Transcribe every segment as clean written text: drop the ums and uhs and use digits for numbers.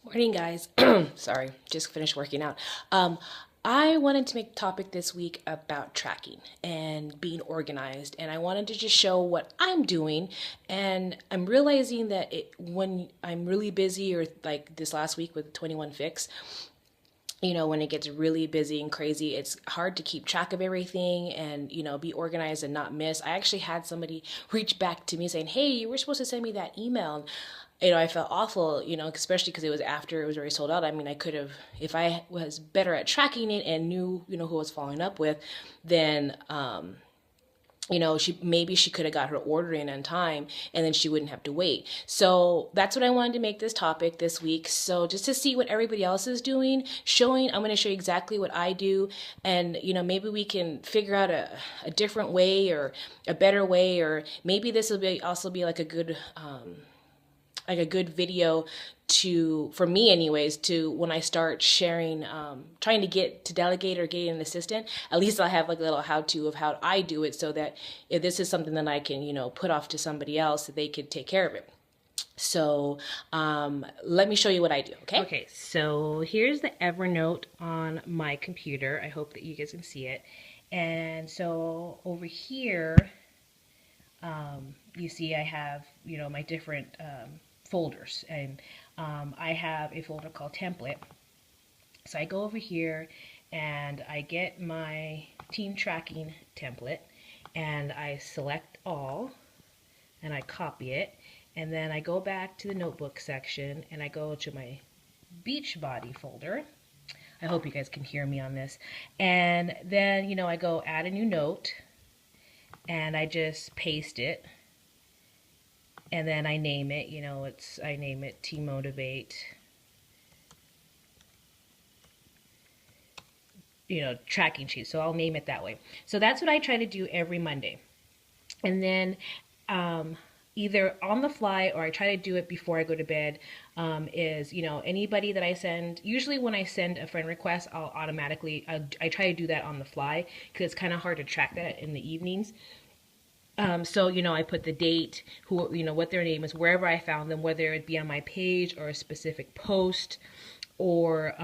Morning, guys. Sorry, just finished working out. I wanted to make a topic this week about tracking and being organized, and I wanted to just show what I'm doing. And I'm realizing that when I'm really busy, or like this last week with 21 Fix, when it gets really busy and crazy, it's hard to keep track of everything and, be organized and not miss. I actually had somebody reach back to me saying, "Hey, you were supposed to send me that email." I felt awful, especially because it was after it was already sold out. I mean, I could have, if I was better at tracking it and knew, who I was following up with, then, she could have got her order in on time and then she wouldn't have to wait. So that's what I wanted to make this topic this week. So just to see what everybody else is doing, I'm going to show you exactly what I do. And, maybe we can figure out a different way or a better way, or maybe this will also be like a good video for me anyways, to when I start sharing, trying to get to delegate or get an assistant. At least I'll have like a little how-to of how I do it, so that if this is something that I can, put off to somebody else, that they could take care of it. So let me show you what I do, okay? Okay, so here's the Evernote on my computer. I hope that you guys can see it. And so over here, you see I have, my different folders. And I have a folder called template. So I go over here and I get my team tracking template and I select all and I copy it, and then I go back to the notebook section and I go to my Beachbody folder. I hope you guys can hear me on this. And then, I go add a new note and I just paste it. And then I name it, I name it Team Motivate, tracking sheet. So I'll name it that way. So that's what I try to do every Monday. And then either on the fly or I try to do it before I go to bed, is, anybody that I send, usually when I send a friend request, I try to do that on the fly because it's kind of hard to track that in the evenings. So, I put the date, what their name is, wherever I found them, whether it be on my page or a specific post or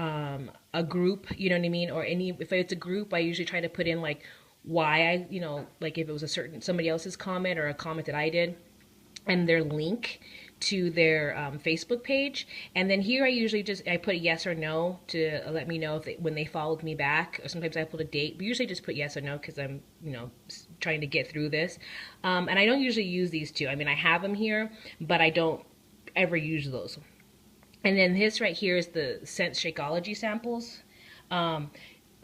a group, you know what I mean? Or if it's a group, I usually try to put in like why like if it was somebody else's comment or a comment that I did, and their link to their Facebook page. And then here I put a yes or no to let me know when they followed me back. Or sometimes I put a date, but usually just put yes or no because I'm trying to get through this. And I don't usually use these two. I mean, I have them here, but I don't ever use those. And then this right here is the Sense Shakeology samples.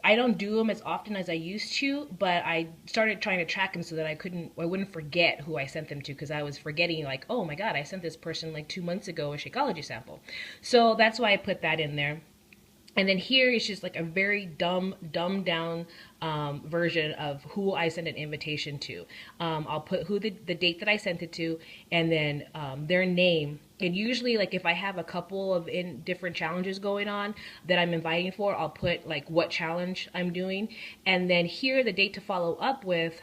I don't do them as often as I used to, but I started trying to track them so that I wouldn't forget who I sent them to, because I was forgetting, like, oh my God, I sent this person like 2 months ago a Shakeology sample. So that's why I put that in there. And then here is just like a very dumbed down version of who I sent an invitation to. I'll put the date that I sent it to, and then their name. And usually, like if I have a couple of different challenges going on that I'm inviting for, I'll put like what challenge I'm doing. And then here, the date to follow up with.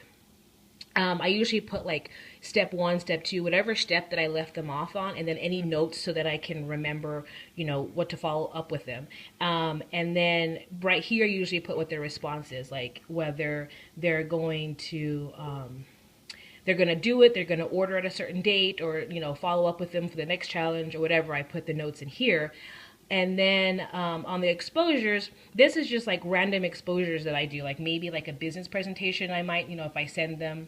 I usually put like step 1, step 2, whatever step that I left them off on, and then any notes so that I can remember, what to follow up with them. And then right here, I usually put what their response is, like whether they're going to do it, they're going to order at a certain date, or, follow up with them for the next challenge or whatever. I put the notes in here. And then on the exposures, this is just like random exposures that I do, like maybe like a business presentation I might, if I send them.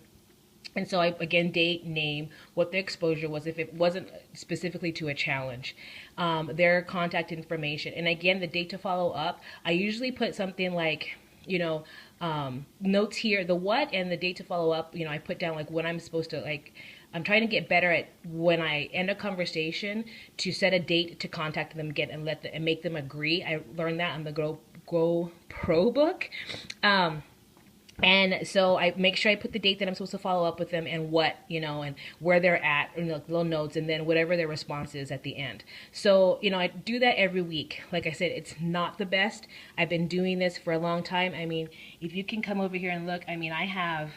And so again, date, name, what the exposure was, if it wasn't specifically to a challenge, their contact information. And again, the date to follow up, I usually put something like, notes here, the what and the date to follow up. I put down like when I'm supposed to, like, I'm trying to get better at when I end a conversation to set a date to contact them again and make them agree. I learned that on the Grow Pro book. And so I make sure I put the date that I'm supposed to follow up with them and what, and where they're at, and little notes, and then whatever their response is at the end. So, I do that every week. Like I said, it's not the best. I've been doing this for a long time. I mean, if you can come over here and look, I mean, I have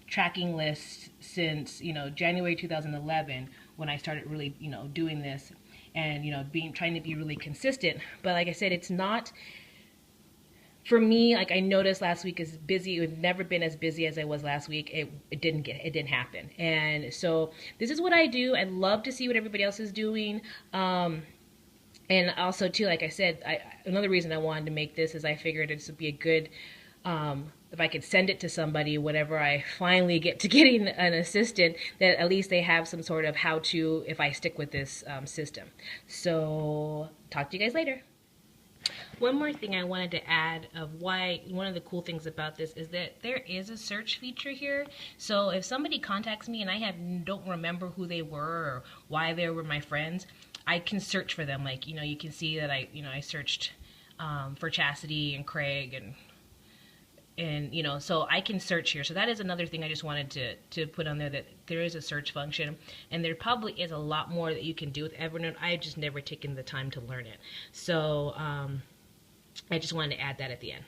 tracking lists since, January 2011 when I started really, doing this. and trying to be really consistent. But like I said, it's not for me. Like I noticed last week is busy. It had never been as busy as I was last week. It didn't happen. And so this is what I do. I love to see what everybody else is doing. And also too, like I said, another reason I wanted to make this is I figured this would be a good, if I could send it to somebody whenever I finally get to getting an assistant, that at least they have some sort of how to if I stick with this system. So talk to you guys later. One more thing I wanted to add of why one of the cool things about this is that there is a search feature here. So if somebody contacts me and don't remember who they were or why they were my friends, I can search for them. Like, you can see that I searched for Chastity and Craig and so I can search here. So that is another thing I just wanted to put on there, that there is a search function, and there probably is a lot more that you can do with Evernote. I've just never taken the time to learn it. So I just wanted to add that at the end.